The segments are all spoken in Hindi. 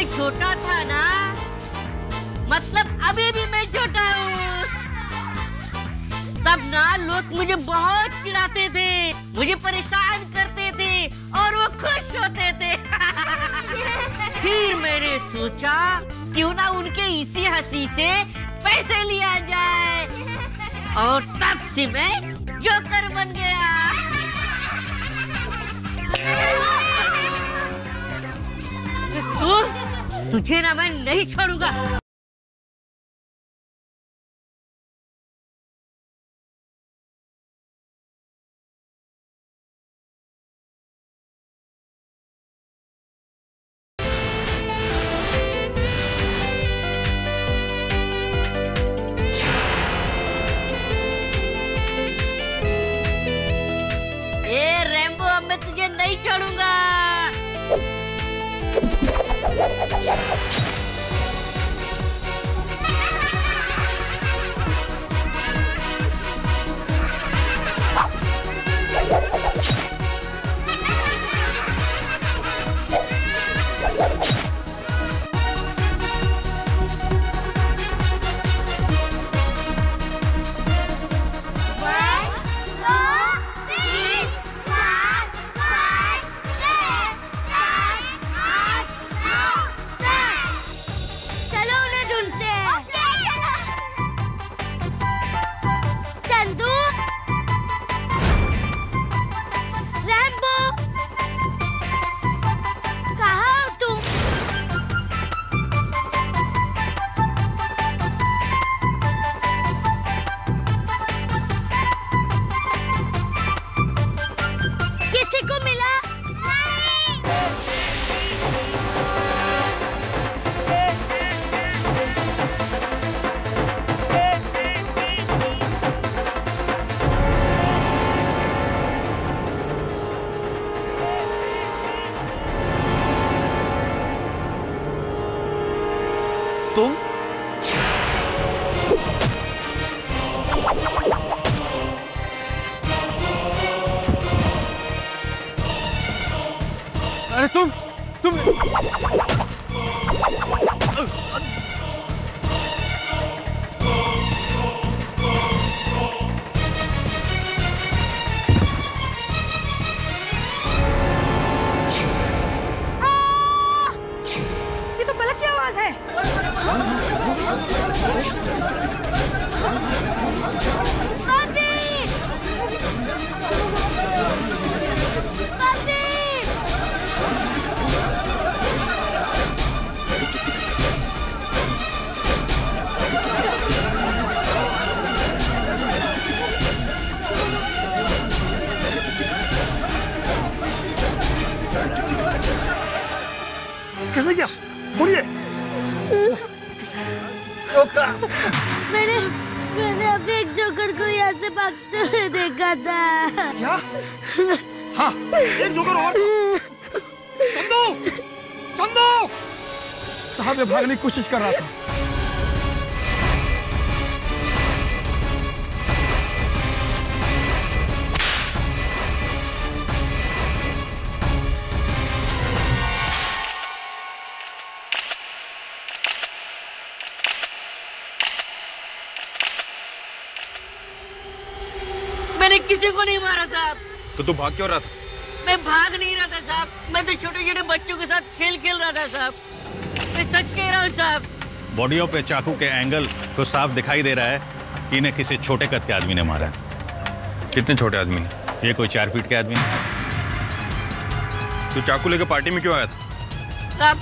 मैं छोटा था ना, मतलब अभी भी मैं छोटा हूँ। तब ना लोग मुझे बहुत चिढ़ाते थे, मुझे परेशान करते थे और वो खुश होते थे। फिर मैंने सोचा क्यों ना उनके इसी हंसी से पैसे लिया जाए, और तब से मैं जोकर बन गया। तुझे ना मैं नहीं छोड़ूंगा। ए रैम्बो, अब मैं तुझे नहीं छोड़ूंगा। तुम? अरे तुम ये तो पलक की आवाज है। कैसे क्या? बोलिए। मैंने अभी एक जोकर को यहाँ से भागते हुए देखा था। क्या? हाँ, एक जोकर और। चंदू, चंदू! साहब मैं भागने की कोशिश कर रहा था। मैंने किसी को नहीं मारा साहब। तो तू भाग क्यों रहा था? मैं भाग नहीं रहा था साहब, मैं तो छोटे छोटे बच्चों के साथ खेल खेल रहा था साहब। मैं सच कह रहा हूँ साहब। बॉडियों पे चाकू के एंगल तो साफ दिखाई दे रहा है कि इन्हें किसी छोटे कद के आदमी ने मारा है। कितने छोटे आदमी ने? ये कोई 4 फीट के आदमी ने। तू चाकू लेकर पार्टी में क्यों आया था? साहब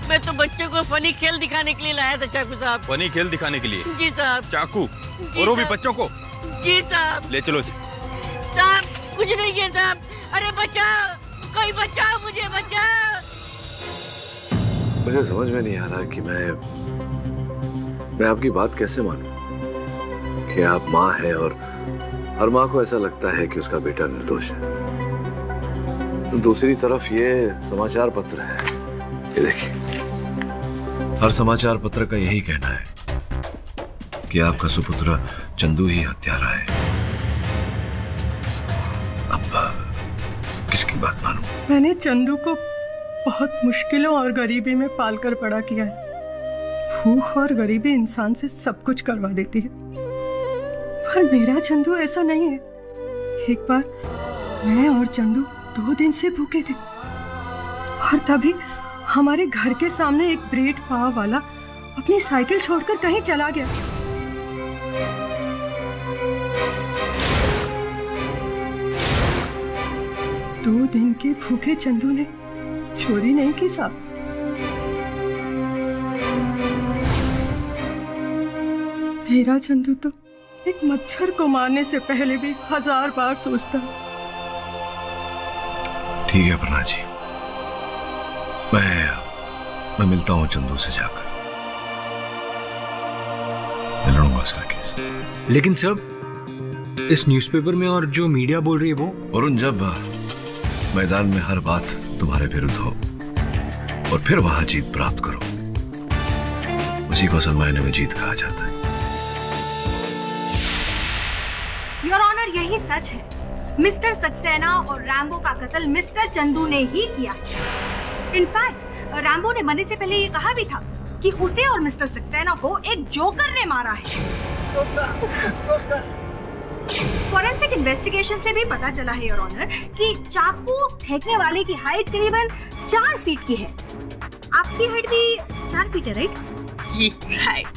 मैं तो बच्चों को फनी खेल दिखाने के लिए लाया था चाकू साहब। फनी खेल दिखाने के लिए? जी साहब। चाकू? और वो भी बच्चों को? जी साहब। ले चलो इसे। साहब कुछ नहीं किया साहब। अरे बचाओ, कोई बचाओ, मुझे बचाओ। मुझे समझ में नहीं आ रहा कि मैं आपकी बात कैसे मानूं कि आप माँ हैं और हर माँ को ऐसा लगता है कि उसका बेटा निर्दोष है। दूसरी तरफ ये समाचार पत्र है, ये देखिए, हर समाचार पत्र का यही कहना है कि आपका सुपुत्र चंदू ही हत्यारा है। अब किसकी बात मानूं? मैंने चंदू को बहुत मुश्किलों और गरीबी में पाल कर बड़ा किया है। भूख और गरीबी इंसान से सब कुछ करवा देती है, पर मेरा चंदू ऐसा नहीं है। एक बार मैं और चंदू 2 दिन से भूखे थे और तभी हमारे घर के सामने एक ब्रेड पाव वाला अपनी साइकिल छोड़कर कहीं चला गया। दो दिन के भूखे चंदू ने चोरी नहीं की साहब। मेरा चंदू तो एक मच्छर को मारने से पहले भी 1000 बार सोचता। ठीक है अपर्णा जी, मैं मिलता हूँ चंदू से जाकर, मैं लड़ूंगा उसका केस। लेकिन सब इस न्यूज़पेपर में और जो मीडिया बोल रही है वो। वरुण, जब मैदान में हर बात तुम्हारे विरुद्ध हो और फिर वहां जीत प्राप्त करो, उसी को असल मायने में जीत कहा जाता है। योर ऑनर, यही सच है। मिस्टर सक्सेना और रैम्बो का कत्ल मिस्टर चंदू ने ही किया। इनफैक्ट रैम्बो ने मरने से पहले ये कहा भी था कि उसे और मिस्टर सक्सेना को एक जोकर ने मारा है। फॉरेंसिक इन्वेस्टिगेशन से भी पता चला है योर ऑनर कि चाकू फेंकने वाले की हाइट करीबन 4 फीट की है। आपकी हाइट भी 4 फीट है, राइट? जी right.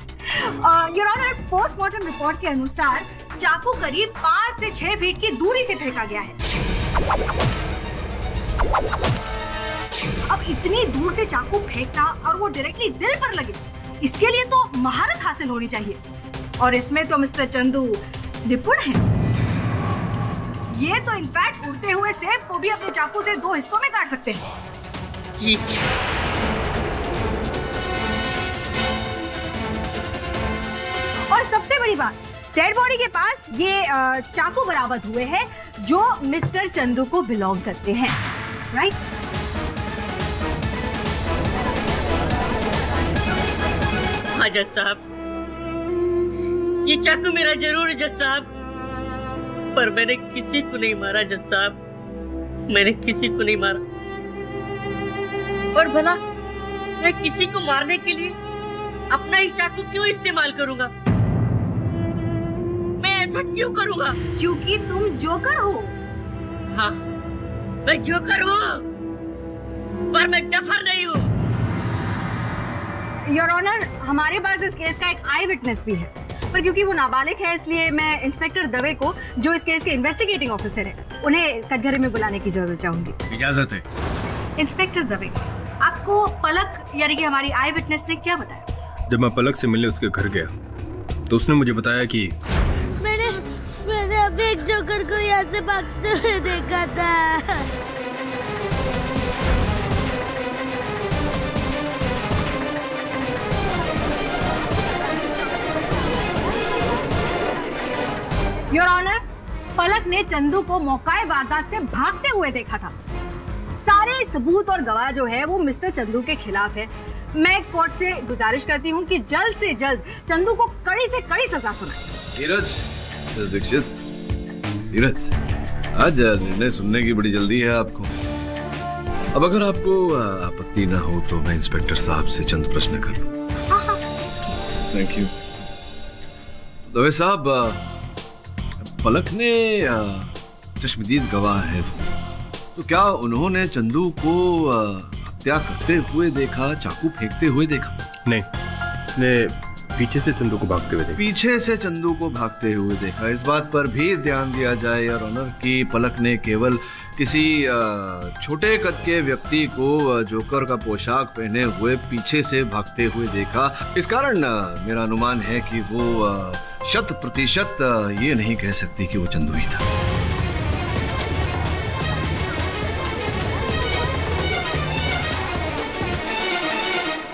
Your honour, postmortem report के अनुसार चाकू करीब 5 से 6 फीट की दूरी से फेंका गया है। अब इतनी दूर से चाकू फेंकना और वो डायरेक्टली दिल पर लगे, इसके लिए तो महारत हासिल होनी चाहिए, और इसमें तो मिस्टर चंदू निपुण है। ये तो इनफैक्ट उड़ते हुए सेब को भी अपने चाकू से 2 हिस्सों में काट सकते हैं। जी। और सबसे बड़ी बात, डेड बॉडी के पास ये चाकू बरामद हुए हैं जो मिस्टर चंदू को बिलोंग करते हैं, राइट? हाँ जज साहब, ये चाकू मेरा जरूर है जज साहब, पर मैंने किसी को नहीं मारा जज साहब, मैंने किसी को नहीं मारा। और भला मैं किसी को मारने के लिए अपना ही चाकू क्यों इस्तेमाल करूंगा? मैं ऐसा क्यों करूंगा? क्योंकि तुम जोकर हो। हाँ, मैं जोकर हूँ, पर मैं डफर नहीं हूँ। योर ऑनर, हमारे पास इस केस का एक आई विटनेस भी है, पर क्योंकि वो नाबालिग है इसलिए मैं इंस्पेक्टर दवे को, जो इस केस के इन्वेस्टिगेटिंग ऑफिसर है, उन्हें कटघरे में बुलाने की इजाजत चाहूंगी। इजाजत है। इंस्पेक्टर दवे, आपको पलक यानी कि हमारी आई विटनेस ने क्या बताया? जब मैं पलक से मिलने उसके घर गया तो उसने मुझे बताया कि मैंने अभी एक जोकर को यहाँ से भागते हुए देखा था। योर ऑनर, पलक ने चंदू को मौकाए वारदात से भागते हुए देखा था। सारे सबूत और गवाह जो है वो मिस्टर चंदू के खिलाफ है। मैं कोर्ट से गुजारिश करती हूँ कि जल्द से जल्द चंदू को कड़ी से कड़ी सजा सुनाए। धीरज दीक्षित, धीरज, आज निर्णय सुनने की बड़ी जल्दी है आपको। अब अगर आपको आपत्ति ना हो तो मैं इंस्पेक्टर साहब से चंद प्रश्न कर लूं। Thank you. दवे साहब, पलक ने चश्मदीद गवाह है, तो क्या उन्होंने चंदू को हत्या करते हुए देखा, चाकू फेंकते हुए देखा? नहीं, उसने पीछे से चंदू को भागते हुए देखा। पीछे से चंदू को भागते हुए देखा। इस बात पर भी ध्यान दिया जाए योर ऑनर कि पलक ने केवल किसी छोटे कद के व्यक्ति को जोकर का पोशाक पहने हुए पीछे से भागते हुए देखा। इस कारण मेरा अनुमान है कि वो 100% ये नहीं कह सकती कि वो चंदू ही था।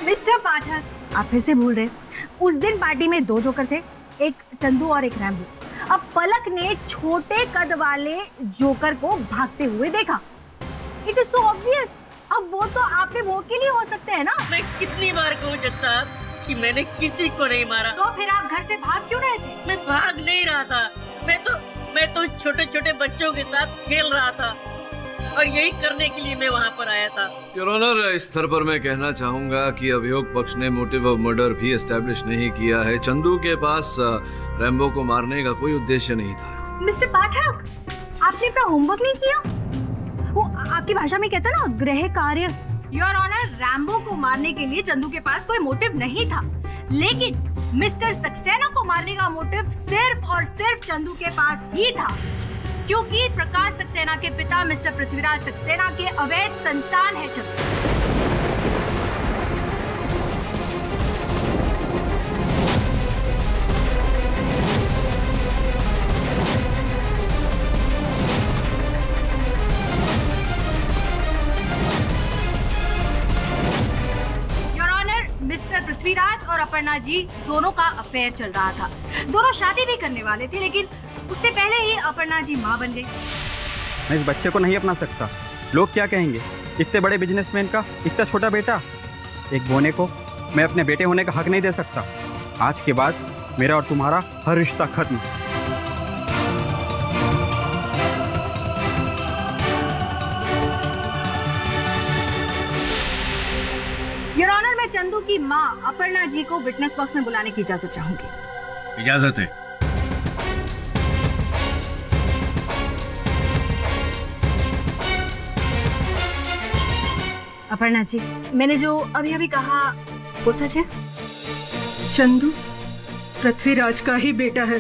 मिस्टर पाठक, आप फिर से भूल रहे। उस दिन पार्टी में 2 जोकर थे, एक चंदू और एक रैम्बो। अब पलक ने छोटे कद वाले जोकर को भागते हुए देखा। It is so obvious. अब वो तो आप पे वकील ही हो सकते हैं ना। मैं कितनी बार कहूँ जज साहब कि मैंने किसी को नहीं मारा। तो फिर आप घर से भाग क्यों रहे थे? मैं भाग नहीं रहा था, मैं तो छोटे छोटे बच्चों के साथ खेल रहा था। और यही करने के लिए मैं वहाँ पर आया था। योर ऑनर, इस स्तर पर मैं कहना चाहूंगा कि अभियोग पक्ष ने मोटिव ऑफ मर्डर भी एस्टैब्लिश नहीं किया है। चंदू के पास रैम्बो को मारने का कोई उद्देश्य नहीं था। मिस्टर पाठक, आपने अपना होमवर्क नहीं किया? वो आपकी भाषा में कहते हैं ना, गृह कार्य। योर ऑनर, रैम्बो को मारने के लिए चंदू के पास कोई मोटिव नहीं था, लेकिन मिस्टर सक्सेना को मारने का मोटिव सिर्फ और सिर्फ चंदू के पास ही था, क्योंकि प्रकाश सक्सेना के पिता मिस्टर पृथ्वीराज सक्सेना के अवैध संतान है चंदू। मिस्टर पृथ्वीराज और अपर्णा जी दोनों का अफेयर चल रहा था। दोनों शादी भी करने वाले थे, लेकिन उससे पहले ही अपर्णा जी मां बन गई। मैं इस बच्चे को नहीं अपना सकता। लोग क्या कहेंगे? इतने बड़े बिजनेसमैन का इतना छोटा बेटा। एक बोने को मैं अपने बेटे होने का हक नहीं दे सकता। आज के बाद मेरा और तुम्हारा हर रिश्ता खत्म। योर ऑनर, मैं चंदू की मां अपर्णा जी को विटनेस बॉक्स में बुलाने की इजाजत चाहूंगी। इजाजत है। अपर्णा जी, मैंने जो अभी कहा वो सच है? चंदू पृथ्वीराज का ही बेटा है।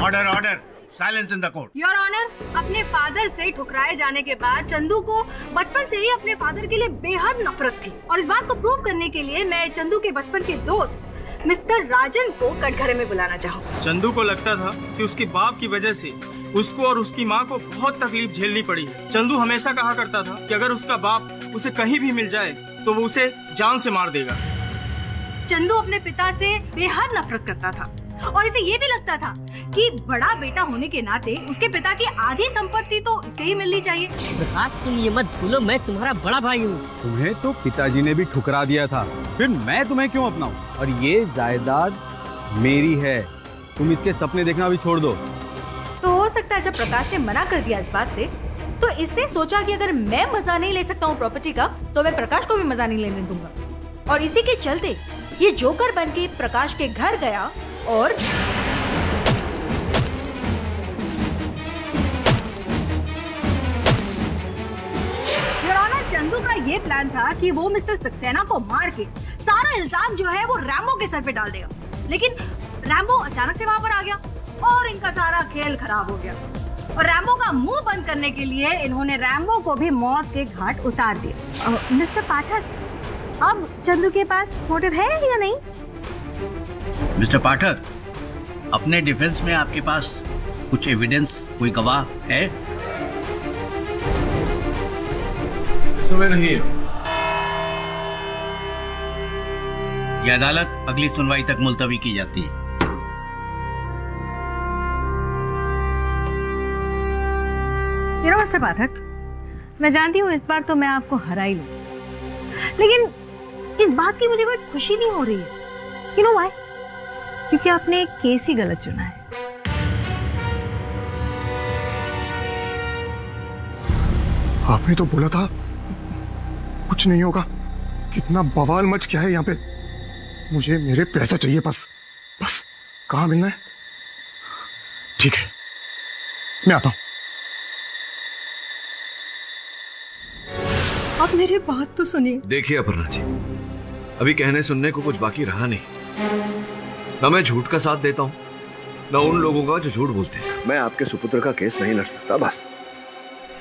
Order order, silence in the court. Your honour, अपने फादर से ठुकराए जाने के बाद चंदू को बचपन से ही अपने फादर के लिए बेहद नफरत थी, और इस बात को प्रूव करने के लिए मैं चंदू के बचपन के दोस्त मिस्टर राजन को कटघरे में बुलाना चाहूँगा। चंदू को लगता था कि उसके बाप की वजह से उसको और उसकी माँ को बहुत तकलीफ झेलनी पड़ी है। चंदू हमेशा कहा करता था कि अगर उसका बाप उसे कहीं भी मिल जाए तो वो उसे जान से मार देगा। चंदू अपने पिता से बेहद नफरत करता था, और इसे ये भी लगता था कि बड़ा बेटा होने के नाते उसके पिता की आधी संपत्ति तो इसे ही मिलनी चाहिए। प्रकाश, तुम ये मत भूलो, मैं तुम्हारा बड़ा भाई हूँ। तुम्हें तो पिताजी ने भी ठुकरा दिया था, फिर मैं तुम्हें क्यों अपनाऊं? और ये जायदाद मेरी है, तुम इसके सपने देखना भी छोड़ दो। तो हो सकता है जब प्रकाश ने मना कर दिया इस बात से, तो इसने सोचा कि अगर मैं मजा नहीं ले सकता हूँ प्रॉपर्टी का, तो मैं प्रकाश को भी मजा नहीं लेने दूंगा। और इसी के चलते ये जोकर बन के प्रकाश के घर गया और चंदू का ये प्लान था कि वो मिस्टर सक्सेना को मार के सारा इल्जाम जो है वो रैम्बो के सर पे डाल देगा, लेकिन रैम्बो अचानक से वहां पर आ गया और इनका सारा खेल खराब हो गया। और रैम्बो का मुंह बंद करने के लिए इन्होंने रैम्बो को भी मौत के घाट उतार दिया। मिस्टर पाठक, अब चंदू के पास मोटिव है या नहीं? मिस्टर पाठक, अपने डिफेंस में आपके पास कुछ एविडेंस, कोई गवाह है? समय नहीं है। यह अदालत अगली सुनवाई तक मुलतवी की जाती है। मिस्टर पाठक, मैं जानती हूँ इस बार तो मैं आपको हरा ही लूं, लेकिन इस बात की मुझे कोई खुशी नहीं हो रही है। You know why? क्योंकि आपने एक केस ही गलत चुना है। आपने तो बोला था कुछ नहीं होगा। कितना बवाल मच गया है यहाँ पे। मुझे मेरे पैसा चाहिए बस। बस कहाँ मिलना है? ठीक है, मैं आता हूँ। आप मेरी बात तो सुनिए। देखिए अपर्णा जी, अभी कहने सुनने को कुछ बाकी रहा नहीं। ना मैं झूठ का साथ देता हूँ, ना उन लोगों का जो झूठ बोलते हैं। मैं आपके सुपुत्र का केस नहीं लड़ सकता। बस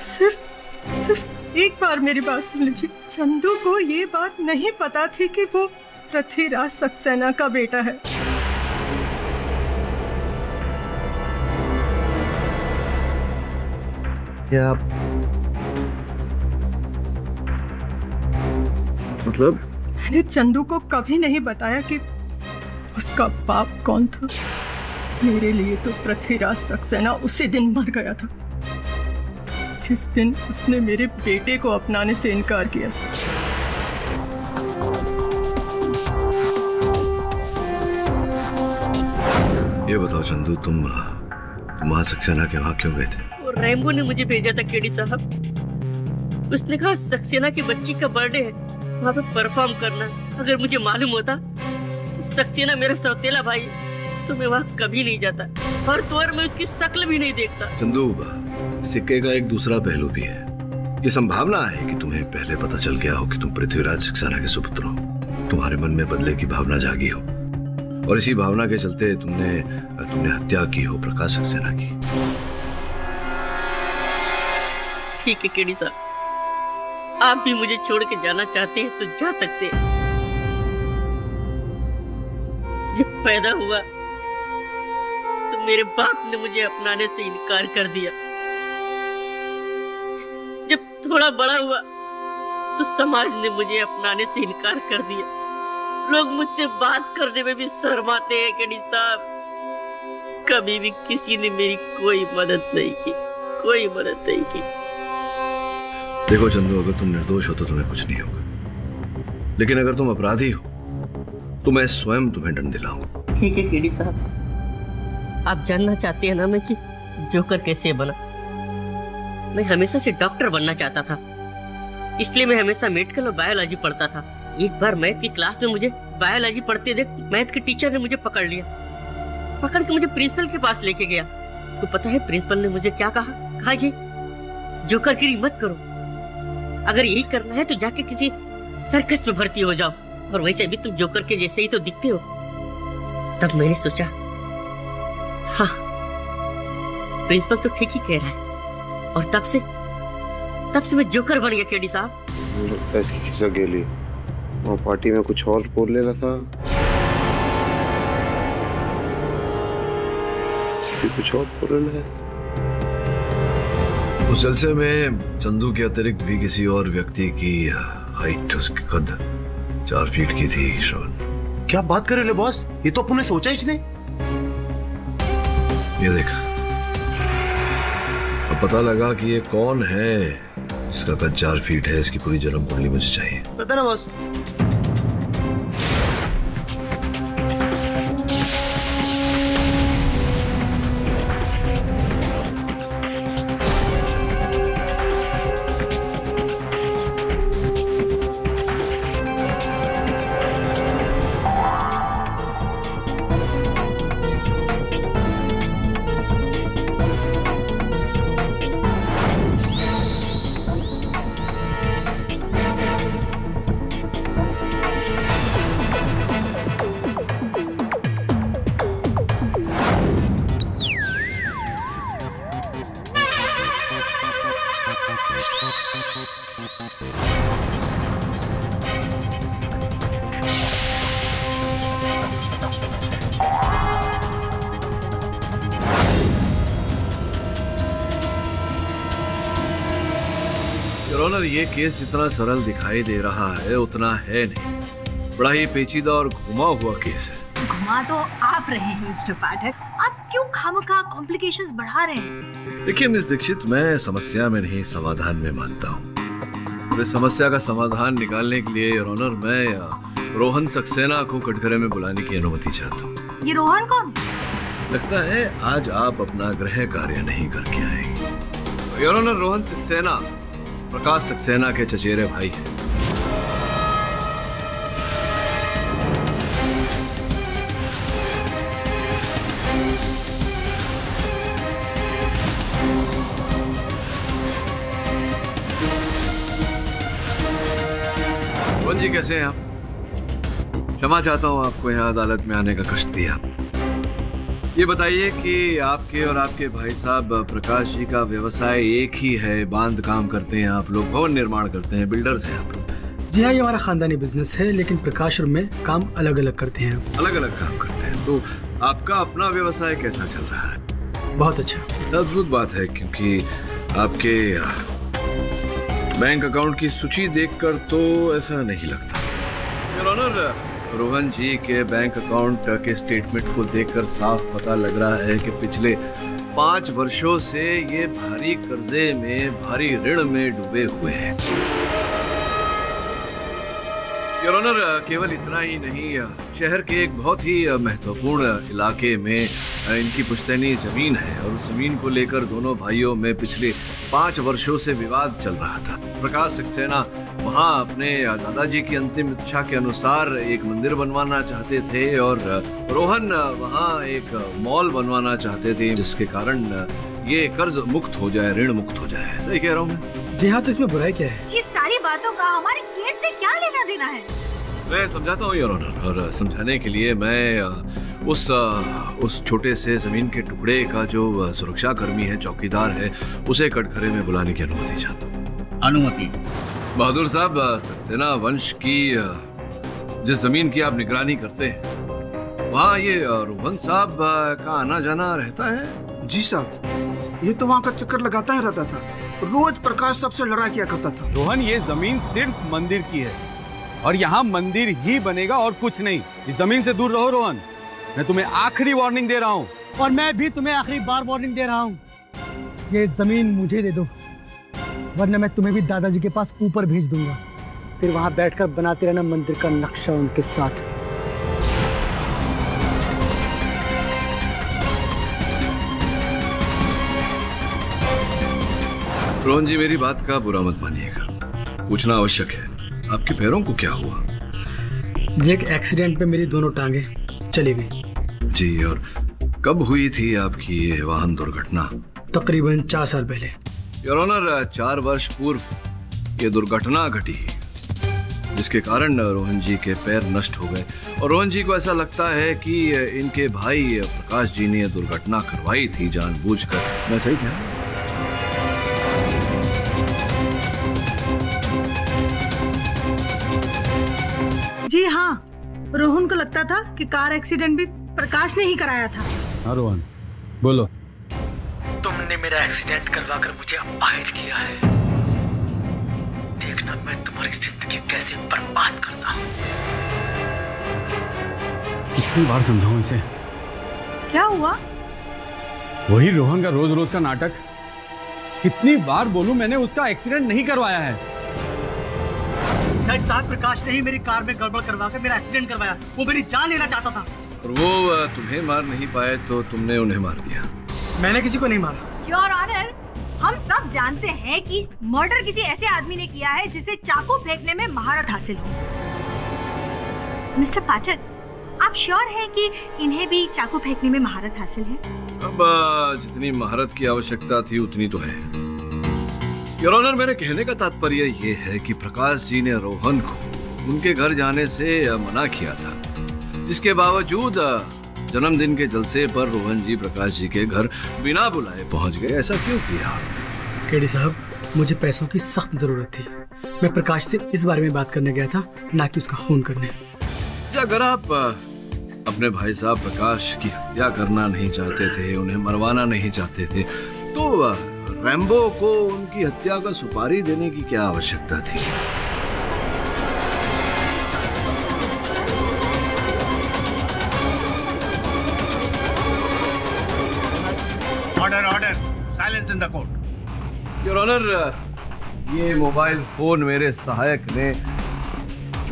सिर्फ एक बार मेरी बात सुन लीजिए। चंदू को ये बात नहीं पता थी कि वो पृथ्वीराज सक्सेना का बेटा है। क्या मतलब? मैंने चंदू को कभी नहीं बताया कि उसका बाप कौन था। मेरे लिए तो पृथ्वीराज सक्सेना उसी दिन मर गया था जिस दिन उसने मेरे बेटे को अपनाने से इनकार किया। ये बताओ चंदू, तुम वहां सक्सेना के वहां क्यों गए थे? और रैम्बो ने मुझे भेजा था केडी साहब। उसने कहा सक्सेना की बच्ची का बर्थडे है, वहाँ पे परफॉर्म करना। अगर मुझे मालूम होता सक्सेना मेरा सौतेला भाई है तो मैं वहाँ कभी नहीं जाता, और तो और मैं उसकी शक्ल भी नहीं देखता। चंदू, सिक्के का एक दूसरा पहलू भी है। ये संभावना है कि तुम्हें पहले पता चल गया हो कि तुम पृथ्वीराज सक्सेना के सुपुत्र हो, तुम्हारे मन में बदले की भावना जागी हो, और इसी भावना के चलते तुमने हत्या की हो प्रकाश सक्सेना की। ठीक है केडी साहब, आप भी मुझे छोड़ के जाना चाहते हैं तो जा सकते हैं। जब पैदा हुआ तो मेरे बाप ने मुझे अपनाने से इनकार कर दिया। जब थोड़ा बड़ा हुआ तो समाज ने मुझे अपनाने से इनकार कर दिया। लोग मुझसे बात करने में भी शर्माते हैं केडी साहब। कभी भी किसी ने मेरी कोई मदद नहीं की, कोई मदद नहीं की। देखो चंदू, अगर तुम निर्दोष हो तो तुम्हें कुछ नहीं होगा, लेकिन अगर तुम अपराधी हो तो मैं स्वयं तुम्हें दंड दिलाऊंगा। ठीक है केडी साहब, आप जानना चाहते हैं ना मैं कि जोकर कैसे बना? मैं हमेशा से डॉक्टर बनना चाहता था, इसलिए मैं हमेशा मेडिकल और बायोलॉजी पढ़ता था। एक बार मैथ की क्लास में मुझे बायोलॉजी पढ़ते देख मैथ के टीचर ने मुझे पकड़ लिया, पकड़ के मुझे प्रिंसिपल के पास लेके गया। तो पता है प्रिंसिपल ने मुझे क्या कहा? जी जोकर गिरी मत करो, अगर यही करना है तो जाके किसी सर्कस में भर्ती हो जाओ, और वैसे भी तुम जोकर के जैसे ही तो दिखते हो। तब मैंने सोचा हाँ प्रिंसिपल तो ठीक ही कह रहा है, और तब से मैं जोकर बन गया केडी साहब। इसकी खिसा गेली वो पार्टी में कुछ और बोल ले रहा था, कुछ और बोल रहा है। उस जलसे में चंदू के अतिरिक्त भी किसी और व्यक्ति की हाइट, उसकी कद 4 फीट की थी। श्रवण, क्या बात कर रहे हो बॉस? ये तो अपन ने सोचा ही नहीं। ये देखा, अब पता लगा कि ये कौन है जिसका कद 4 फीट है। इसकी पूरी जन्म कुंडली मुझे चाहिए। पता ना बॉस। ये केस जितना सरल दिखाई दे रहा है उतना है नहीं, बड़ा ही पेचीदा और घुमा हुआ केस है। घुमा तो आप रहे हैं मिस्टर पाठक, आप क्यों खामखा कॉम्प्लिकेशंस बढ़ा रहे हैं? देखिए मिस दीक्षित, मैं समस्या में नहीं समाधान में मानता हूँ। इस समस्या का समाधान निकालने के लिए योर ऑनर मैं रोहन सक्सेना को कटघरे में बुलाने की अनुमति चाहता हूँ। ये रोहन कौन? लगता है आज आप अपना गृह कार्य नहीं करके आएंगे। योर ऑनर, रोहन सक्सेना प्रकाश सक्सेना के चचेरे भाई हैं। रोहन जी कैसे हैं आप? क्षमा चाहता हूं आपको यहाँ अदालत में आने का कष्ट दिया। ये बताइए कि आपके और आपके भाई साहब प्रकाश जी का व्यवसाय एक ही है, बांध काम करते हैं आप लोग, भवन निर्माण करते हैं, बिल्डर्स हैं आप लोग? जी हाँ, ये हमारा खानदानी बिजनेस है, लेकिन प्रकाश और मैं काम अलग अलग करते हैं। अलग अलग काम करते हैं। तो आपका अपना व्यवसाय कैसा चल रहा है? बहुत अच्छा। अद्भुत बात है, क्योंकि आपके बैंक अकाउंट की सूची देखकर तो ऐसा नहीं लगता। योर ऑनर, रोहन जी के बैंक अकाउंट के स्टेटमेंट को देखकर साफ पता लग रहा है कि पिछले 5 वर्षों से ये भारी कर्जे में, भारी ऋण में डूबे हुए हैं। योर ऑनर, केवल इतना ही नहीं, शहर के एक बहुत ही महत्वपूर्ण इलाके में इनकी पुश्तैनी जमीन है और उस जमीन को लेकर दोनों भाइयों में पिछले 5 वर्षों से विवाद चल रहा था। प्रकाश सक्सेना वहाँ अपने दादाजी की अंतिम इच्छा के अनुसार एक मंदिर बनवाना चाहते थे और रोहन वहाँ एक मॉल बनवाना चाहते थे, जिसके कारण ये कर्ज मुक्त हो जाए, ऋण मुक्त हो जाए। सही कह रहा हूँ मैं? जी हाँ, तो इसमें बुराई क्या है? इस सारी बातों का हमारे केस से क्या लेना देना है? मैं समझाता हूँ योर ऑनर, और समझाने के लिए मैं उस छोटे से जमीन के टुकड़े का जो सुरक्षा कर्मी है, चौकीदार है, उसे कटघरे में बुलाने की अनुमति चाहता हूँ। अनुमति? बहादुर साहब, सक्सेना वंश की जिस जमीन की आप निगरानी करते हैं, वहाँ ये रोहन साहब का आना जाना रहता है? जी साहब, ये तो वहाँ का चक्कर लगाता ही रहता था, रोज प्रकाश साहब से लड़ा किया करता था। रोहन, ये जमीन सिर्फ मंदिर की है और यहाँ मंदिर ही बनेगा और कुछ नहीं। इस जमीन से दूर रहो रोहन, मैं तुम्हें आखिरी वार्निंग दे रहा हूँ। और मैं भी तुम्हें आखिरी बार वार्निंग दे रहा हूँ, ये जमीन मुझे दे दो, वरना मैं तुम्हें भी दादाजी के पास ऊपर भेज दूंगा, फिर वहां बैठकर बनाते रहना मंदिर का नक्शा उनके साथ। रोहन जी, मेरी बात का बुरा मत मानिएगा, पूछना आवश्यक है, आपके पैरों को क्या हुआ? एक एक्सीडेंट पे मेरी दोनों टांगे चली गई। जी, और कब हुई थी आपकी ये वाहन दुर्घटना? तकरीबन 4 साल पहले। योर ऑनर, 4 वर्ष पूर्व ये दुर्घटना घटी, जिसके कारण रोहन जी के पैर नष्ट हो गए और रोहन जी को ऐसा लगता है कि इनके भाई प्रकाश जी ने यह दुर्घटना करवाई थी जानबूझकर। मैं सही कह? जी हाँ, रोहन को लगता था कि कार एक्सीडेंट भी प्रकाश ने ही कराया था। हाँ रोहन, बोलो। तुमने मेरा एक्सीडेंट करवाकर मुझे अपाहिज किया है, देखना मैं तुम्हारी जिंदगी कैसे बर्बाद करता हूँ। कितनी बार समझाऊं इसे? क्या हुआ? वही रोहन का रोज रोज का नाटक। कितनी बार बोलूं, मैंने उसका एक्सीडेंट नहीं करवाया है। साथ प्रकाश ने ही मेरी कार में गड़बड़ करवा कर मेरा एक्सीडेंट करवाया, वो मेरी जान लेना चाहता था। और वो तुम्हें मार नहीं पाए तो तुमने उन्हें मार दिया। मैंने किसी को नहीं मारा। योर ऑनर, हम सब जानते हैं कि मर्डर किसी ऐसे आदमी ने किया है जिसे चाकू फेंकने में महारत हासिल हो। मिस्टर पाठक, आप श्योर हैं कि इन्हें भी चाकू फेंकने में महारत हासिल है? अब जितनी महारत की आवश्यकता थी उतनी तो है। योर ऑनर, मेरे कहने का तात्पर्य ये है कि प्रकाश जी ने रोहन को उनके घर जाने से मना किया था, जिसके बावजूद जन्मदिन के जलसे पर रोहन जी प्रकाश जी के घर बिना बुलाए पहुंच गए। ऐसा क्यों किया? केडी साहब, मुझे पैसों की सख्त जरूरत थी। मैं प्रकाश से इस बारे में बात करने गया था, ना कि उसका खून करने। अगर आप अपने भाई साहब प्रकाश की हत्या करना नहीं चाहते थे, उन्हें मरवाना नहीं चाहते थे, तो रैम्बो को उनकी हत्या का सुपारी देने की क्या आवश्यकता थी? Order order, silence in the court. Your honour, ये मोबाइल फोन मेरे सहायक ने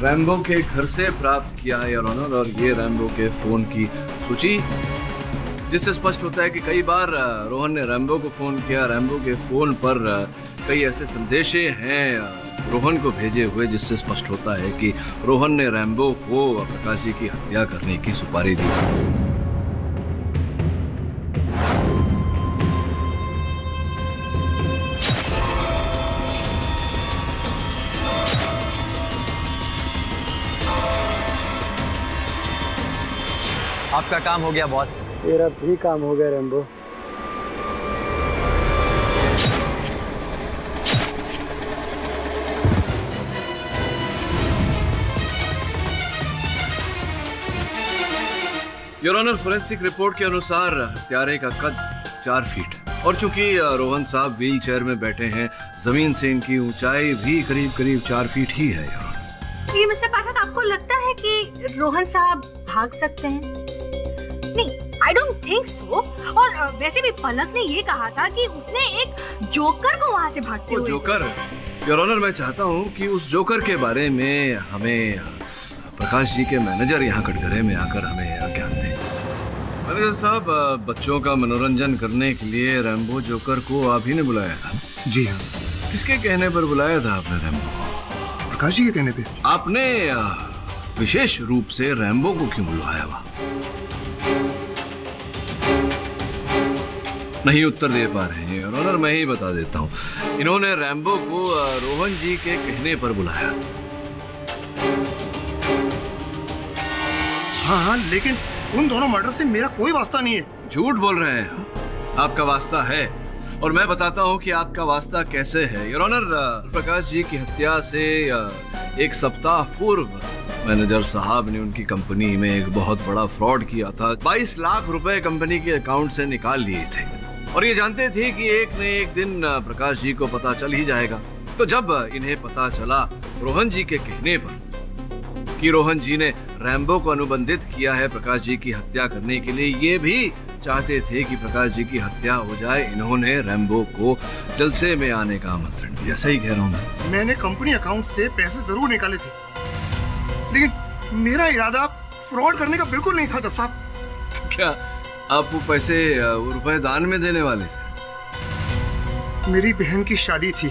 रैम्बो के घर से प्राप्त किया है योर ऑनर, और ये रैम्बो के फोन की सूची, जिससे स्पष्ट होता है कि कई बार रोहन ने रैम्बो को फोन किया। रैम्बो के फोन पर कई ऐसे संदेशे हैं रोहन को भेजे हुए, जिससे स्पष्ट होता है कि रोहन ने रैम्बो को प्रकाश जी की हत्या करने की सुपारी दी। आपका काम हो गया बॉस। तेरा भी काम हो गया Rambo. Your honour, forensic report के अनुसार हत्यारे का कद 4 फीट और चूंकि रोहन साहब व्हील चेयर में बैठे हैं, जमीन से इनकी ऊंचाई भी करीब करीब 4 फीट ही है। ये मिस्टर पाठक, आपको लगता है कि रोहन साहब भाग सकते हैं? नहीं, I don't think so। और वैसे भी पलक ने ये कहा था कि उसने एक जोकर को वहाँ से भागते हुए। जोकर? योर ऑनर, मैं चाहता हूँ कि उस जोकर के बारे में हमें प्रकाश जी के मैनेजर यहाँ कटघरे में आकर हमें ज्ञान दें। मैनेजर साहब, बच्चों का मनोरंजन करने के लिए रैम्बो जोकर को आप ही ने बुलाया था? जी हाँ। किसके कहने पर बुलाया था आपने रैम्बो? प्रकाश जी के कहने पे। आपने विशेष रूप से रैम्बो को क्यों बुलवाया हुआ? नहीं उत्तर दे पा रहे हैं और ऑनर, मैं ही बता देता हूँ। इन्होंने रैम्बो को रोहन जी के कहने पर बुलाया। हाँ, लेकिन उन दोनों मर्डर से मेरा कोई वास्ता नहीं है। झूठ बोल रहे हैं। आपका वास्ता है और मैं बताता हूँ कि आपका वास्ता कैसे है। योर ऑनर, प्रकाश जी की हत्या से एक सप्ताह पूर्व मैनेजर साहब ने उनकी कंपनी में एक बहुत बड़ा फ्रॉड किया था। 22 लाख रुपए कंपनी के अकाउंट से निकाल लिए थे और ये जानते थे कि एक न एक दिन प्रकाश जी को पता चल ही जाएगा। तो जब इन्हें पता चला रोहन जी के कहने पर कि रोहन जी ने रैम्बो को अनुबंधित किया है प्रकाश जी की हत्या करने के लिए, ये भी चाहते थे कि प्रकाश जी की हत्या हो जाए, इन्होंने रैम्बो को जलसे में आने का आमंत्रण दिया। सही कह रहा हूँ मैंने कंपनी अकाउंट से पैसे जरूर निकाले थे, लेकिन मेरा इरादा फ्रॉड करने का बिल्कुल नहीं था जज साहब। क्या आप वो पैसे रुपए दान में देने वाले थे? मेरी बहन की शादी थी।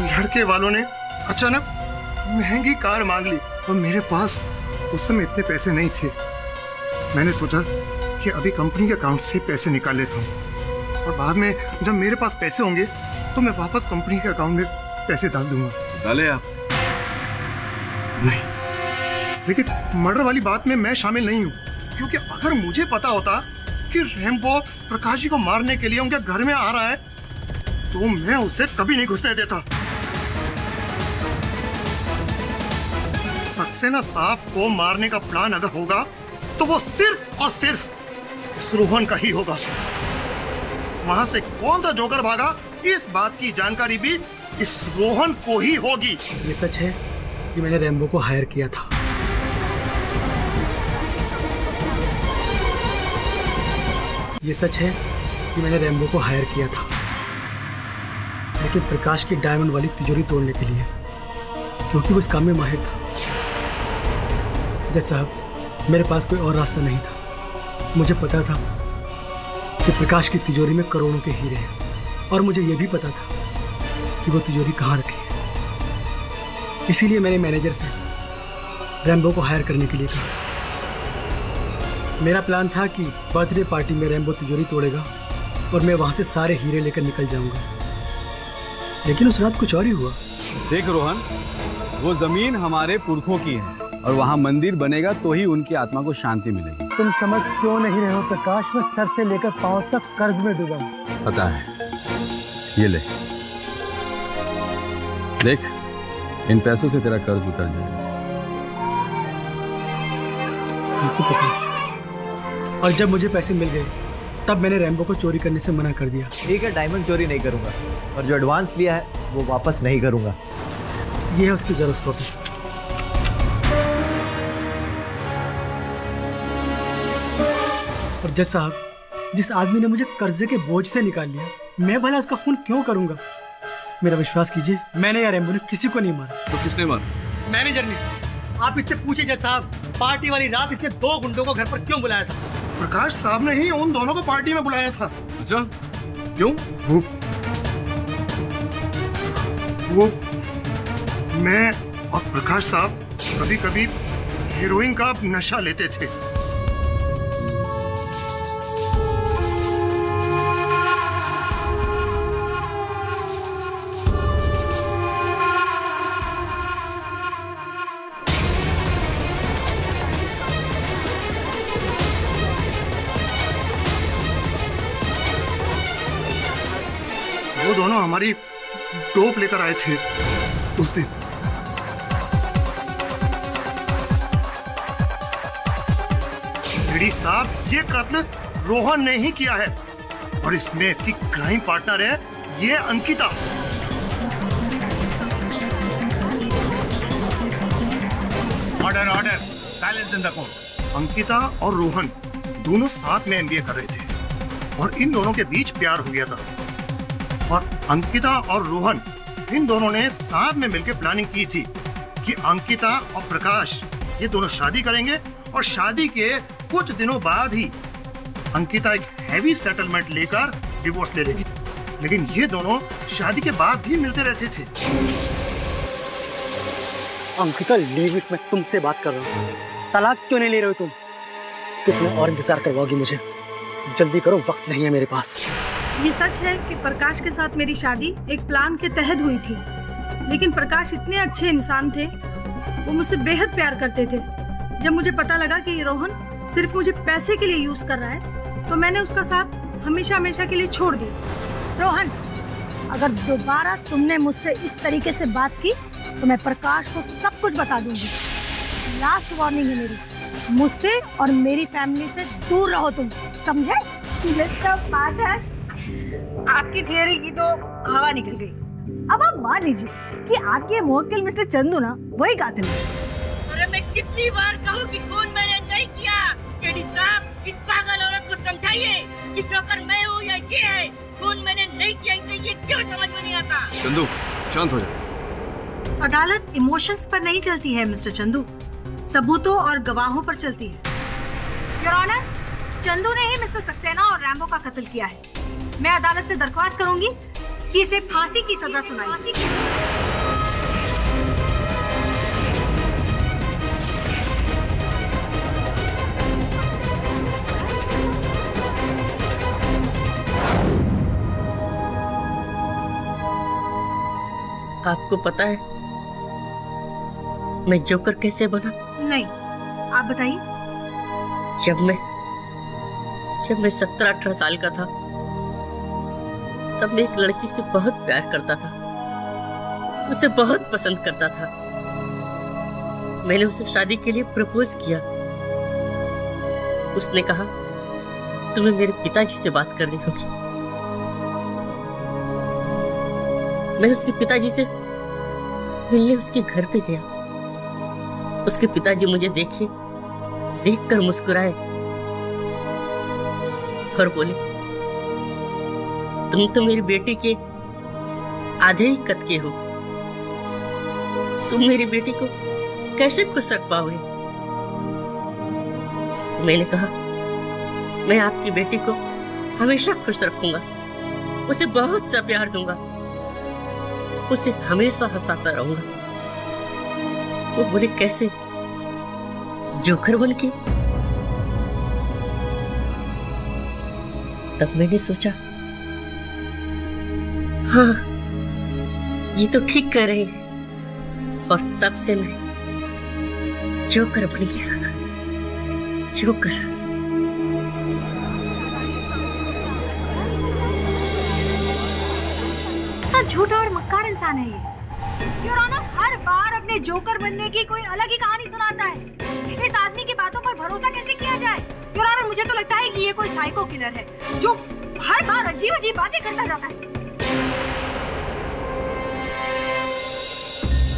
लड़के वालों ने अचानक महंगी कार मांग ली और मेरे पास उस समय इतने पैसे नहीं थे। मैंने सोचा कि अभी कंपनी के अकाउंट से पैसे निकाल लेता हूँ और बाद में जब मेरे पास पैसे होंगे तो मैं वापस कंपनी के अकाउंट में पैसे डाल दूंगा। डाले आप? नहीं, लेकिन मर्डर वाली बात में मैं शामिल नहीं हूँ, क्योंकि अगर मुझे पता होता कि रैम्बो प्रकाश जी को मारने के लिए उनके घर में आ रहा है तो मैं उसे कभी नहीं घुसने देता। सक्सेना साहब को मारने का प्लान अगर होगा तो वो सिर्फ और सिर्फ इस रोहन का ही होगा। वहां से कौन सा जोकर भागा, इस बात की जानकारी भी इस रोहन को ही होगी। ये सच है कि मैंने रैम्बो को हायर किया था। ये सच है कि मैंने रैम्बो को हायर किया था, लेकिन प्रकाश की डायमंड वाली तिजोरी तोड़ने के लिए, क्योंकि वो इस काम में माहिर था। जज साहब, मेरे पास कोई और रास्ता नहीं था। मुझे पता था कि प्रकाश की तिजोरी में करोड़ों के हीरे हैं और मुझे यह भी पता था कि वो तिजोरी कहाँ रखी है। इसीलिए मैंने मैनेजर से रैम्बो को हायर करने के लिए कहा। मेरा प्लान था कि बर्थडे पार्टी में रैम्बो तिजोरी तोड़ेगा और मैं वहाँ से सारे हीरे लेकर निकल जाऊंगा, लेकिन उस रात कुछ और ही हुआ। देख रोहन, वो जमीन हमारे पुरखों की है और वहाँ मंदिर बनेगा तो ही उनकी आत्मा को शांति मिलेगी। तुम समझ क्यों नहीं रहे हो प्रकाश? मैं सर से लेकर पांव तक कर्ज में डूबा हूं। पता है, ये ले, देख, इन पैसों से तेरा कर्ज उतर जाएगा। और जब मुझे पैसे मिल गए तब मैंने रैम्बो को चोरी करने से मना कर दिया। ठीक है, डायमंड चोरी नहीं करूंगा और जो एडवांस लिया है वो वापस नहीं करूंगा। ये है उसकी ज़ेरॉक्स कॉपी। और जज साहब, जिस आदमी ने मुझे कर्जे के बोझ से निकाल लिया, मैं भला उसका खून क्यों करूंगा? मेरा विश्वास कीजिए, मैंने या रैम्बो ने किसी को नहीं मारा। तो किसने मारा? मैनेजर ने। आप इससे पूछिए जज साहब, पार्टी वाली रात इसने 2 गुंडों को घर पर क्यों बुलाया था? प्रकाश साहब ने ही उन दोनों को पार्टी में बुलाया था। अच्छा, क्यों? वो मैं और प्रकाश साहब कभी कभी हीरोइन का नशा लेते थे। वो दोनों हमारी टोप लेकर आए थे उस दिन। साहब, ये कत्ल रोहन ने ही किया है और इसमें इसकी क्राइम पार्टनर है ये Ankita. Order order, silence in the court. Ankita और रोहन दोनों साथ में एमबीए कर रहे थे और इन दोनों के बीच प्यार हो गया था और अंकिता और रोहन इन दोनों ने साथ में मिलकर प्लानिंग की थी कि अंकिता और प्रकाश ये दोनों शादी करेंगे और शादी के कुछ दिनों बाद ही अंकिता एक हैवी सेटलमेंट लेकर डिवोर्स ले लेगी, लेकिन ये दोनों शादी के बाद भी मिलते रहते थे। अंकिता लीव इट, मैं तुमसे बात कर रहा हूँ। तलाक क्यों नहीं ले रहे हो तुम? कितना और इंतजार करवाओगी मुझे? जल्दी करो, वक्त नहीं है मेरे पास। ये सच है कि प्रकाश के साथ मेरी शादी एक प्लान के तहत हुई थी, लेकिन प्रकाश इतने अच्छे इंसान थे, वो मुझसे बेहद प्यार करते थे। जब मुझे पता लगा कि ये रोहन सिर्फ मुझे पैसे के लिए यूज कर रहा है, तो मैंने उसका साथ हमेशा हमेशा के लिए छोड़ दिया। रोहन, अगर दोबारा तुमने मुझसे इस तरीके से बात की तो मैं प्रकाश को सब कुछ बता दूंगी। लास्ट वार्निंग है मेरी, मुझसे और मेरी फैमिली से दूर रहो तुम, समझे? मिस्टर पाठक, आपकी थियरी की तो हवा निकल गई। अब आप मान लीजिए कि आपके मुवक्किल मिस्टर चंदू ना वही कातिल है। अरे मैं कितनी बार कहूँ कि खून मैंने नहीं किया। केडी साहब, इस पागल औरत को समझाइए कि जोकर मैं हूँ या ये है। खून मैंने नहीं किया, इसे ये क्यों समझ में नहीं आता? चंदू, शांत हो जा। अदालत इमोशंस पर नहीं चलती है मिस्टर चंदू, सबूतों और गवाहों पर चलती है। योर ऑनर, चंदू ने ही मिस्टर सक्सेना और रैम्बो का कत्ल किया है। मैं अदालत से दरख्वास्त करूंगी कि इसे फांसी की सजा सुनाई। आपको पता है मैं जोकर कैसे बना? नहीं, आप बताइए। जब मैं 17-18 साल का था, तब मैं एक लड़की से बहुत प्यार करता था, उसे बहुत पसंद करता था। मैंने उसे शादी के लिए प्रपोज किया। उसने कहा तुम्हें मेरे पिताजी से बात करनी होगी। मैं उसके पिताजी से मिलने उसके घर पे गया। उसके पिताजी मुझे देखकर मुस्कुराए और बोले, तुम तो मेरी बेटी के आधे ही कद के हो, तुम मेरी बेटी को कैसे खुश रख पाओगे? तो मैंने कहा, मैं आपकी बेटी को हमेशा खुश रखूंगा, उसे बहुत सा प्यार दूंगा, उसे हमेशा हंसाता रहूंगा। वो बोले, कैसे? जोकर बन के? तब मैंने सोचा, हाँ ये तो ठीक कर रहे हैं, और तब से मैं जोकर बन गया। जोकर। झूठा और मक्कार इंसान है ये। योर ऑनर, हर बार अपने जोकर बनने की कोई अलग ही कहानी सुनाता है। इस आदमी की बातों पर भरोसा कैसे किया जाए? योर ऑनर, मुझे तो लगता है कि ये कोई साइको किलर है जो हर बार अजीब अजीब बातें करता रहता है।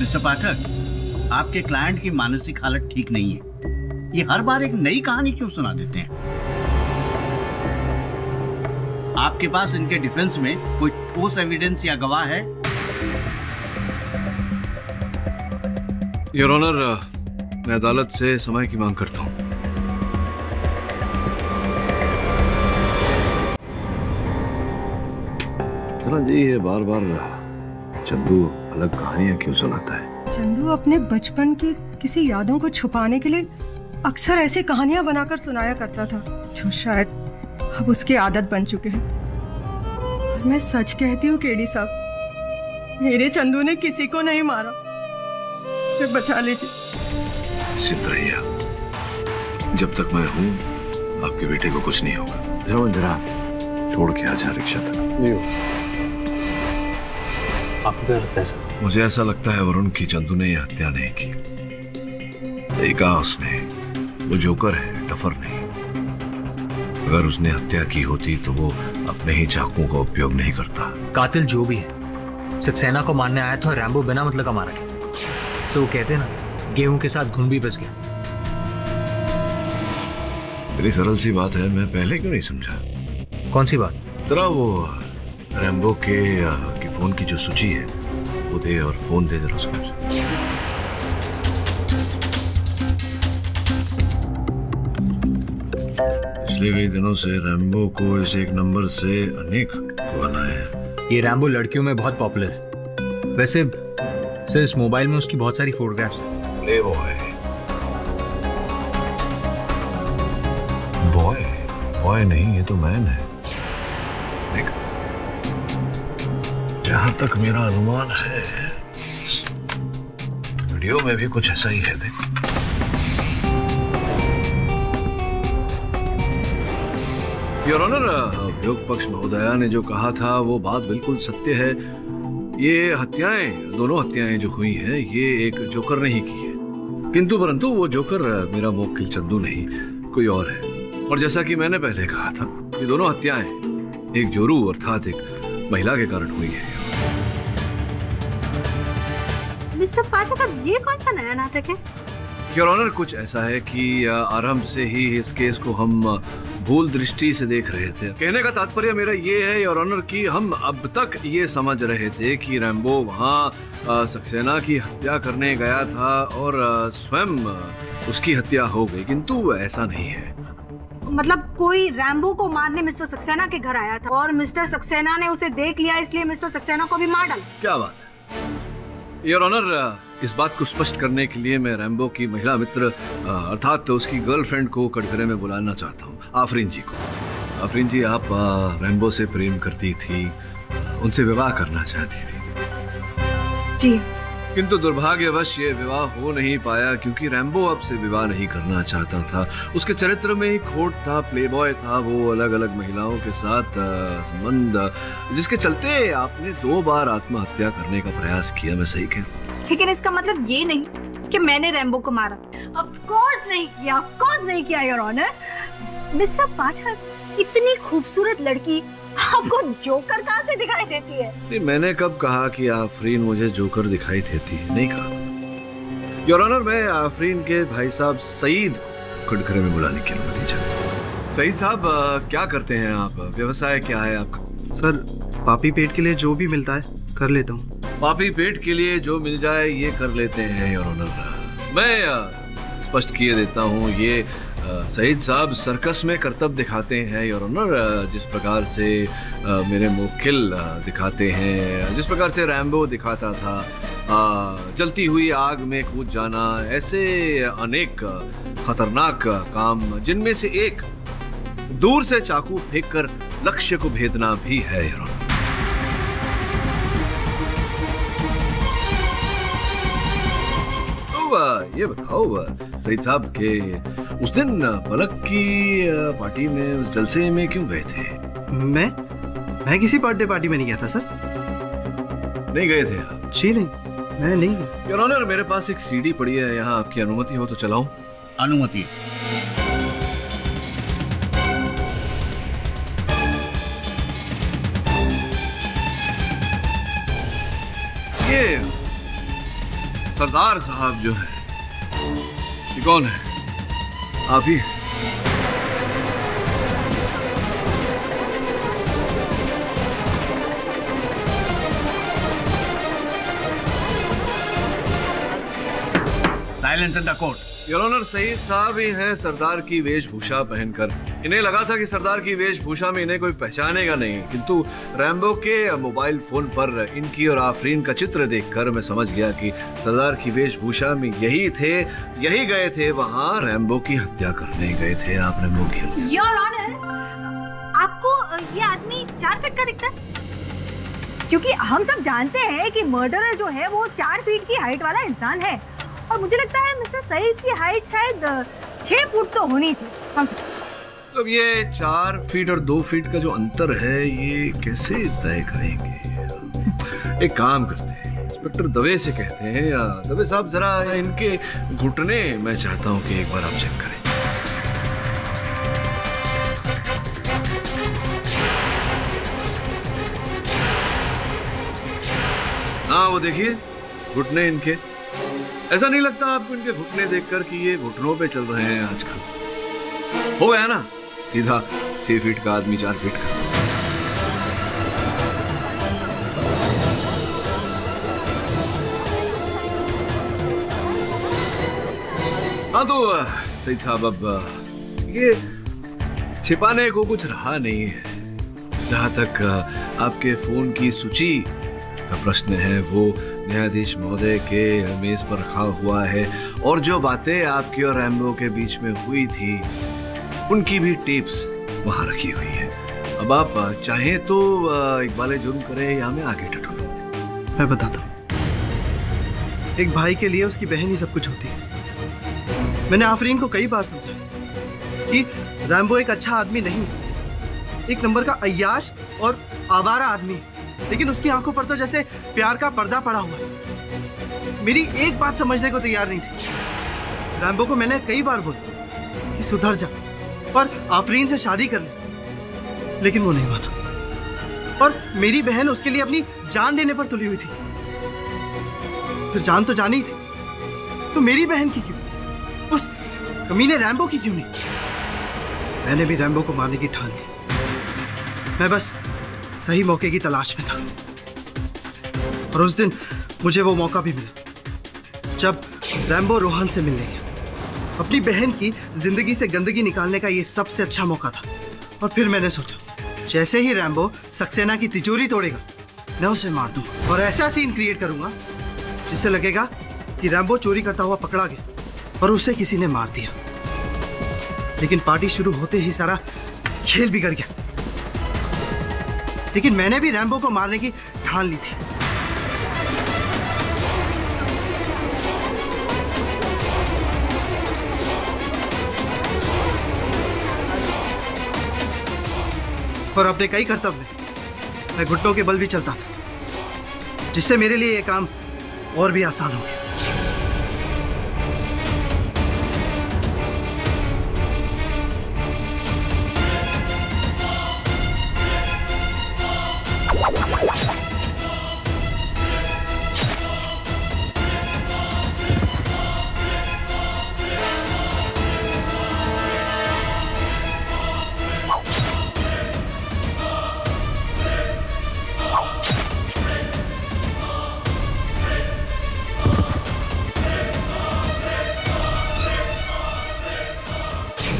मिस्टर पाठक, आपके क्लाइंट की मानसिक हालत ठीक नहीं है। ये हर बार एक नई कहानी क्यों सुना देते हैं? आपके पास इनके डिफेंस में कोई ठोस एविडेंस या गवाह है? योर ऑनर, मैं अदालत से समय की मांग करता हूं। सना जी, ये बार बार चंदू अलग कहानियां क्यों सुनाता है? चंदू अपने बचपन की किसी यादों को छुपाने के लिए अक्सर ऐसी कहानियां बनाकर सुनाया करता था, जो शायद अब उसकी आदत बन चुके हैं। और मैं सच कहती हूँ केडी साहब, मेरे चंदू ने किसी को नहीं मारा। मुझे बचा लीजिए। निश्चित रहिए, जब तक मैं हूँ आपके बेटे को कुछ नहीं होगा। जरा छोड़ के आ जा रिक्शा तक। आपको क्या लगता है सर? मुझे ऐसा लगता है वरुण की चंदू ने यह हत्या नहीं की। सही कहा उसने, वो जोकर है, डफर नहीं। अगर उसने हत्या की होती तो वो अपने ही चाकुओं का उपयोग नहीं करता। कातिल जो भी है, सक्सेना को मारने आया था, रैम्बो बिना मतलब का मारा गया। तो वो कहते ना, गेहूं के साथ घुन भी बच गया। इतनी सरल सी बात है, मैं पहले क्यों नहीं समझा? कौन सी बात? जरा वो रैम्बो के फोन की जो सूची है वो दे, और फोन दे जरा उसको। पिछले कई दिनों से रैम्बो को इस एक नंबर से अनेक कॉल आए हैं। ये रैम्बो लड़कियों में बहुत पॉपुलर है। वैसे सर इस मोबाइल में उसकी बहुत सारी फोटोग्राफ्स हैं। प्ले बॉय बॉय बॉय नहीं, ये तो मैन है। देख, जहां तक मेरा अनुमान है वीडियो में भी कुछ ऐसा ही है। देख, योर ऑनर, अभियोग पक्ष महोदया ने जो कहा था वो बात बिल्कुल सत्य है। ये हत्याएं, दोनों हत्याएं जो हुई हैं, ये एक जोकर ने ही की है। किंतु परंतु वो जोकर मेरा मुवक्किल चंदू नहीं, कोई और है। और जैसा कि मैंने पहले कहा था, ये दोनों हत्याएं एक जोरू अर्थात एक महिला के कारण हुई है। मिस्टर पाठक, अब ये कौन सा नया नाटक है? योर ऑनर, कुछ ऐसा है कि आरंभ से ही इस केस को हम भूल दृष्टि से देख रहे थे। कहने का तात्पर्य मेरा ये है योर ऑनर कि हम अब तक ये समझ रहे थे कि रैम्बो वहाँ सक्सेना की हत्या करने गया था और स्वयं उसकी हत्या हो गई, किंतु ऐसा नहीं है। मतलब कोई रैम्बो को मारने मिस्टर सक्सेना के घर आया था और मिस्टर सक्सेना ने उसे देख लिया, इसलिए मिस्टर सक्सेना को भी मार डाला। क्या बात है योर ऑनर, इस बात को स्पष्ट करने के लिए मैं रैम्बो की महिला मित्र अर्थात उसकी गर्लफ्रेंड को कटघरे में बुलाना चाहता हूँ, आफरीन जी को। आफरीन जी, आप रैम्बो से प्रेम करती थी, उनसे विवाह करना चाहती थी जी, किंतु दुर्भाग्यवश ये विवाह हो नहीं पाया क्योंकि रैम्बो आपसे विवाह नहीं करना चाहता था। उसके चरित्र में ही खोट था, प्लेबॉय था, वो अलग अलग महिलाओं के साथ संबंध, जिसके चलते आपने 2 बार आत्महत्या करने का प्रयास किया। मैं सही कह? लेकिन इसका मतलब ये नहीं कि मैंने रैम्बो को मारा। ऑफ कोर्स नहीं किया योर ऑनर। मिस्टर पाठक, इतनी खूबसूरत लड़की आपको जोकर कहाँ से दिखाई देती है? मैंने कब कहा कि आफरीन मुझे जोकर दिखाई देती है? नहीं कहा योर ऑनर। मैं आफरीन के भाई साहब सईद कटघरे में बुलाने की अनुमति चाहता हूँ। सईद साहब, क्या करते हैं आप? व्यवसाय क्या है आपका? सर, पापी पेट के लिए जो भी मिलता है कर लेता हूँ। पापी पेट के लिए जो मिल जाए ये कर लेते हैं योर ऑनर। मैं स्पष्ट किए देता हूँ, ये सईद साहब सर्कस में करतब दिखाते हैं योर ऑनर। जिस प्रकार से मेरे मुवक्किल दिखाते हैं, जिस प्रकार से रैम्बो दिखाता था, जलती हुई आग में कूद जाना, ऐसे अनेक खतरनाक काम, जिनमें से एक दूर से चाकू फेंककर लक्ष्य को भेदना भी है योर ऑनर। ये बताओ सईद साहब के उस दिन पलक की पार्टी में, उस जलसे में क्यों गए थे? मैं किसी बर्थडे पार्टी में नहीं गया था सर। नहीं गए थे आप? जी नहीं, मैं नहीं गया। योर ऑनर, मेरे पास एक सीडी पड़ी है यहाँ, आपकी अनुमति हो तो चलाऊं? अनुमति। ये सरदार साहब जो है, ये कौन है? आप ही? Silence in the court. Your honour, Saeed साहब ही हैं सरदार की वेशभूषा पहनकर। इन्हें लगा था कि सरदार की वेशभूषा में इन्हें कोई पहचानेगा नहीं, किंतु रैम्बो के मोबाइल फोन पर इनकी और आफरीन का चित्र देखकर मैं समझ गया कि सरदार की वेशभूषा में यही थे, यही गए थे वहाँ, रैम्बो की हत्या करने गए थे आप रैम्बो की। योर ऑनर, आपको ये आदमी 4 फीट का दिखता है? क्योंकि हम सब जानते हैं कि मर्डरर जो है वो 4 फीट की हाइट वाला इंसान है, और मुझे लगता है मिस्टर सईद की हाइट शायद 6 फुट तो होनी चाहिए। अब ये 4 फीट और 2 फीट का जो अंतर है, ये कैसे तय करेंगे? एक काम करते हैं, इंस्पेक्टर दवे से कहते हैं, या दवे साहब जरा इनके घुटने मैं चाहता हूँ कि एक बार आप चेक करें। हाँ, वो देखिए घुटने इनके। ऐसा नहीं लगता आपको इनके घुटने देखकर कि ये घुटनों पे चल रहे हैं आजकल? हो गया ना, सीधा 6 फीट का आदमी 4 फीट का। हाँ तो सईद साहब, अब ये छिपाने को कुछ रहा नहीं है। जहाँ तक आपके फोन की सूची का प्रश्न है, वो न्यायाधीश महोदय के मेज पर रखा हुआ है, और जो बातें आपकी और रैम्बो के बीच में हुई थी उनकी भी टेप्स वहाँ रखी हुई है। अब आप चाहें तो इकबाल जुर्म करे या मैं आगे टटोलूं? मैं बताता हूँ, एक भाई के लिए उसकी बहन ही सब कुछ होती है। मैंने आफरीन को कई बार समझाया कि रैम्बो एक अच्छा आदमी नहीं है, एक नंबर का अय्याश और आवारा आदमी है, लेकिन उसकी आंखों पर तो जैसे प्यार का पर्दा पड़ा हुआ है। मेरी एक बात समझने को तैयार नहीं थी। रैम्बो को मैंने कई बार बोला कि सुधर जा और आफरीन से शादी कर ले, लेकिन वो नहीं माना। और मेरी बहन उसके लिए अपनी जान देने पर तुली हुई थी। फिर जान तो जानी थी, तो मेरी बहन की क्यों, उस कमीने रैम्बो की क्यों नहीं? मैंने भी रैम्बो को मारने की ठान ली। मैं बस सही मौके की तलाश में था, और उस दिन मुझे वो मौका भी मिला जब रैम्बो रोहन से मिलने गया। अपनी बहन की जिंदगी से गंदगी निकालने का ये सबसे अच्छा मौका था। और फिर मैंने सोचा, जैसे ही रैम्बो सक्सेना की तिजोरी तोड़ेगा, मैं उसे मार दूंगा और ऐसा सीन क्रिएट करूंगा जिससे लगेगा कि रैम्बो चोरी करता हुआ पकड़ा गया और उसे किसी ने मार दिया। लेकिन पार्टी शुरू होते ही सारा खेल बिगड़ गया। लेकिन मैंने भी रैम्बो को मारने की ठान ली थी। और अपने कई कर्तव्य मैं घुटनों के बल भी चलता था, जिससे मेरे लिए यह काम और भी आसान हो गया।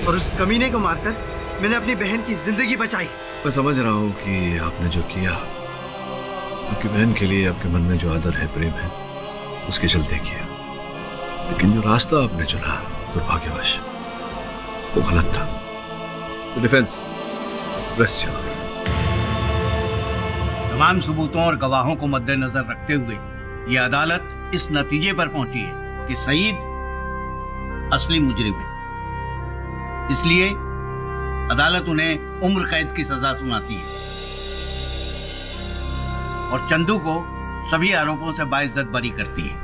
और उस कमीने को मारकर मैंने अपनी बहन की जिंदगी बचाई। मैं समझ रहा हूँ कि आपने जो किया, आपकी बहन के लिए आपके मन में जो आदर है, प्रेम है, उसके चलते किया। लेकिन जो रास्ता आपने चुना दुर्भाग्यवश वो गलत था। तो डिफेंस रेस्ट योर। तमाम सबूतों और गवाहों को मद्देनजर रखते हुए ये अदालत इस नतीजे पर पहुंची है कि सईद असली मुजरिम है। इसलिए अदालत उन्हें उम्र कैद की सजा सुनाती है और चंदू को सभी आरोपों से बाइज्जत बरी करती है।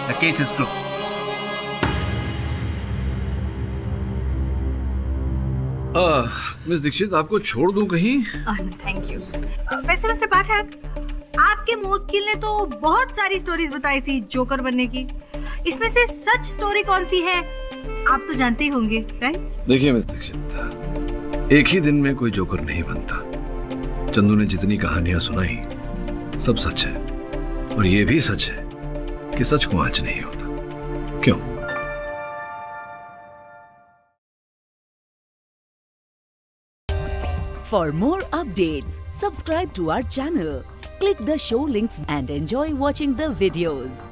The case is closed. Miss Dikshit, आपको छोड़ दूं कहीं? Thank you. वैसे मिस्टर पाठक, आपके मुवक्किल ने तो बहुत सारी स्टोरीज बताई थी जोकर बनने की। इसमें से सच स्टोरी कौन सी है आप तो जानते ही होंगे, राइट? देखिए मिस दीक्षित, एक ही दिन में कोई जोकर नहीं बनता। चंदू ने जितनी कहानियां सुनाई सब सच है, और ये भी सच है कि सच को आंच नहीं होता। क्यों? For more updates, subscribe to our channel, click the show links and enjoy watching the videos.